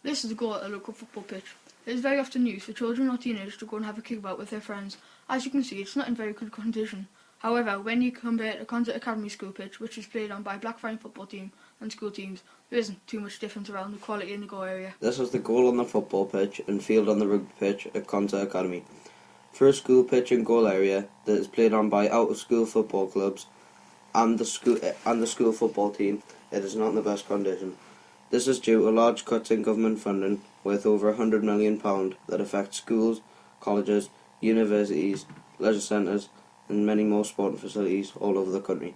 This is the goal at a local football pitch. It is very often used for children or teenagers to go and have a kickabout with their friends. As you can see, it's not in very good condition. However, when you compare the Consett Academy school pitch, which is played on by Blackfriars football team and school teams, there isn't too much difference around the quality in the goal area. This is the goal on the football pitch and field on the rugby pitch at Consett Academy. For a school pitch and goal area that is played on by out-of-school football clubs and the school football team, it is not in the best condition. This is due to large cuts in government funding worth over £100 million that affect schools, colleges, universities, leisure centres and many more sporting facilities all over the country.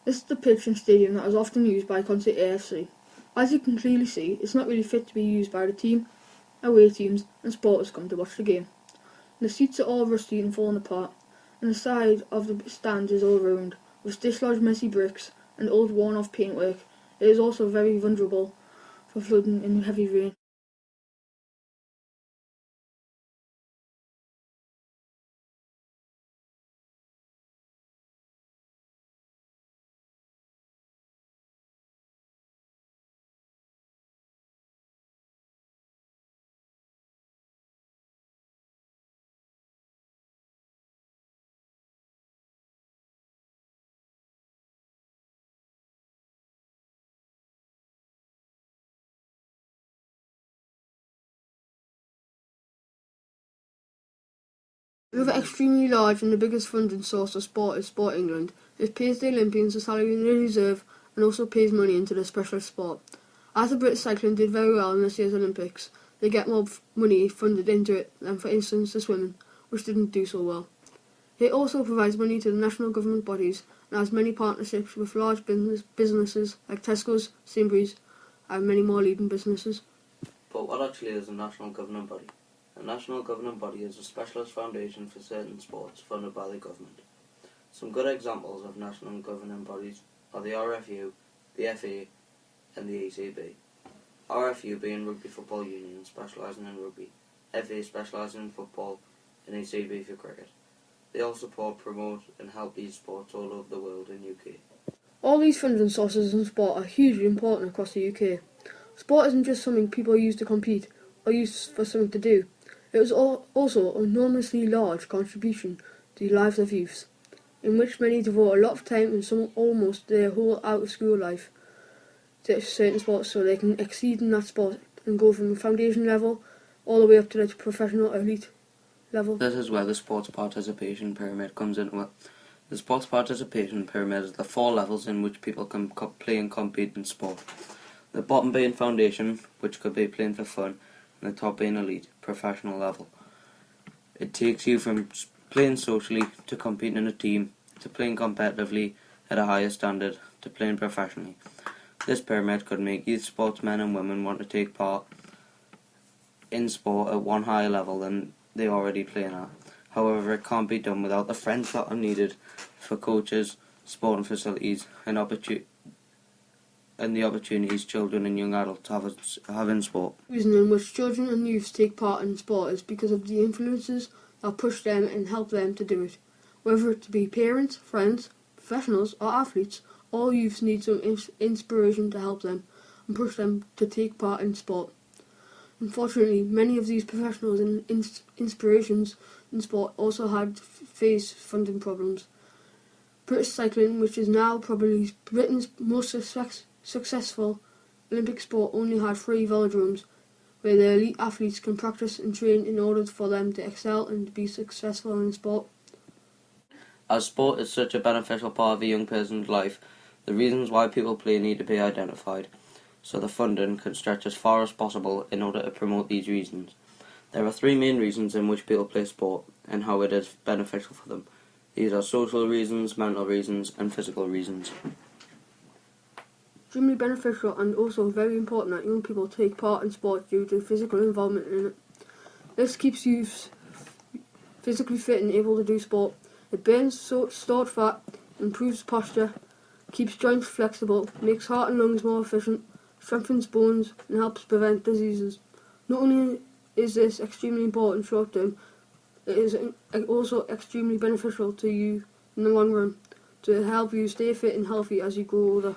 This is the pitch and stadium that is often used by Consett AFC. As you can clearly see, it's not really fit to be used by the team, away teams and supporters come to watch the game. The seats are all rusty and falling apart, and the side of the stands is all ruined, with dislodged messy bricks and old worn-off paintwork. It is also very vulnerable for flooding in heavy rain. The other extremely large and the biggest funding source of sport is Sport England. It pays the Olympians the salary they deserve and also pays money into the specialist sport. As the British cycling did very well in this year's Olympics, they get more money funded into it than, for instance, the swimming, which didn't do so well. It also provides money to the national government bodies and has many partnerships with large businesses like Tesco's, Sainsbury's and many more leading businesses. But what actually is a national governing body? A national governing body is a specialist foundation for certain sports funded by the government. Some good examples of national governing bodies are the RFU, the FA and the ECB. RFU being Rugby Football Union specialising in rugby, FA specialising in football and ECB for cricket. They all support, promote and help these sports all over the world in UK. All these funding sources in sport are hugely important across the UK. Sport isn't just something people use to compete or use for something to do. It was also an enormously large contribution to the lives of youths, in which many devote a lot of time and some almost their whole out-of-school life to certain sports so they can exceed in that sport and go from the foundation level all the way up to the professional elite level. This is where the sports participation pyramid comes into it. The sports participation pyramid is the 4 levels in which people can play and compete in sport. The bottom being foundation, which could be playing for fun, and the top being elite, professional level. It takes you from playing socially to competing in a team, to playing competitively at a higher standard, to playing professionally. This pyramid could make youth sportsmen and women want to take part in sport at one higher level than they already playing at. However, it can't be done without the friends that are needed for coaches, sporting facilities and the opportunities children and young adults have in sport. The reason in which children and youths take part in sport is because of the influences that push them and help them to do it. Whether it be parents, friends, professionals or athletes, all youths need some inspiration to help them and push them to take part in sport. Unfortunately, many of these professionals and inspirations in sport also had faced funding problems. British cycling, which is now probably Britain's most successful Olympic sport, only had 3 velodromes where the elite athletes can practice and train in order for them to excel and be successful in sport. As sport is such a beneficial part of a young person's life, the reasons why people play need to be identified, so the funding can stretch as far as possible in order to promote these reasons. There are 3 main reasons in which people play sport and how it is beneficial for them. These are social reasons, mental reasons and physical reasons. Extremely beneficial and also very important that young people take part in sport due to physical involvement in it. This keeps youth physically fit and able to do sport. It burns stored fat, improves posture, keeps joints flexible, makes heart and lungs more efficient, strengthens bones and helps prevent diseases. Not only is this extremely important short term, it is also extremely beneficial to you in the long run to help you stay fit and healthy as you grow older.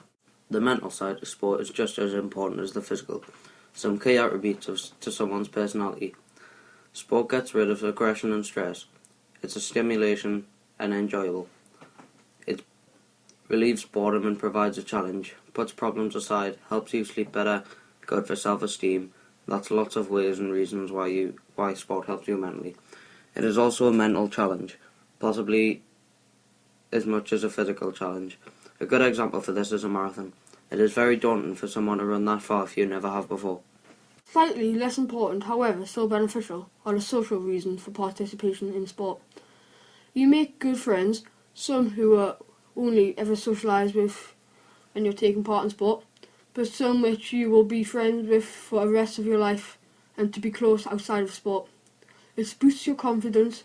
The mental side of sport is just as important as the physical. Some key attributes to someone's personality. Sport gets rid of aggression and stress. It's a stimulation and enjoyable. It relieves boredom and provides a challenge, puts problems aside, helps you sleep better, good for self-esteem. That's lots of ways and reasons why sport helps you mentally. It is also a mental challenge, possibly as much as a physical challenge. A good example for this is a marathon. It is very daunting for someone to run that far if you never have before. Slightly less important, however still beneficial, are the social reasons for participation in sport. You make good friends, some who are only ever socialise with when you're taking part in sport, but some which you will be friends with for the rest of your life and to be close outside of sport. It boosts your confidence,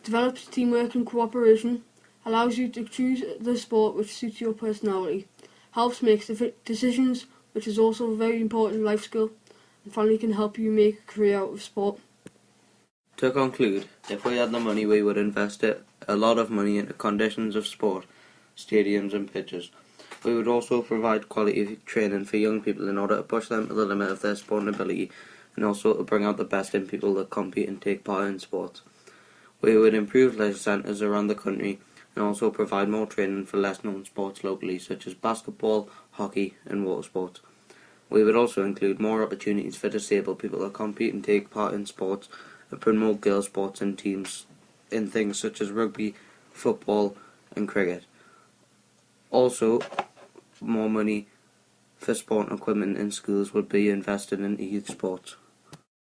develops teamwork and cooperation, allows you to choose the sport which suits your personality, helps make decisions, which is also a very important life skill, and finally can help you make a career out of sport. To conclude, if we had the money, we would invest a lot of money into conditions of sport, stadiums and pitches. We would also provide quality training for young people in order to push them to the limit of their sporting ability and also to bring out the best in people that compete and take part in sports. We would improve leisure centres around the country and also provide more training for less known sports locally, such as basketball, hockey and water sports. We would also include more opportunities for disabled people to compete and take part in sports and promote girls' sports and teams in things such as rugby, football and cricket. Also, more money for sport and equipment in schools would be invested in youth sports.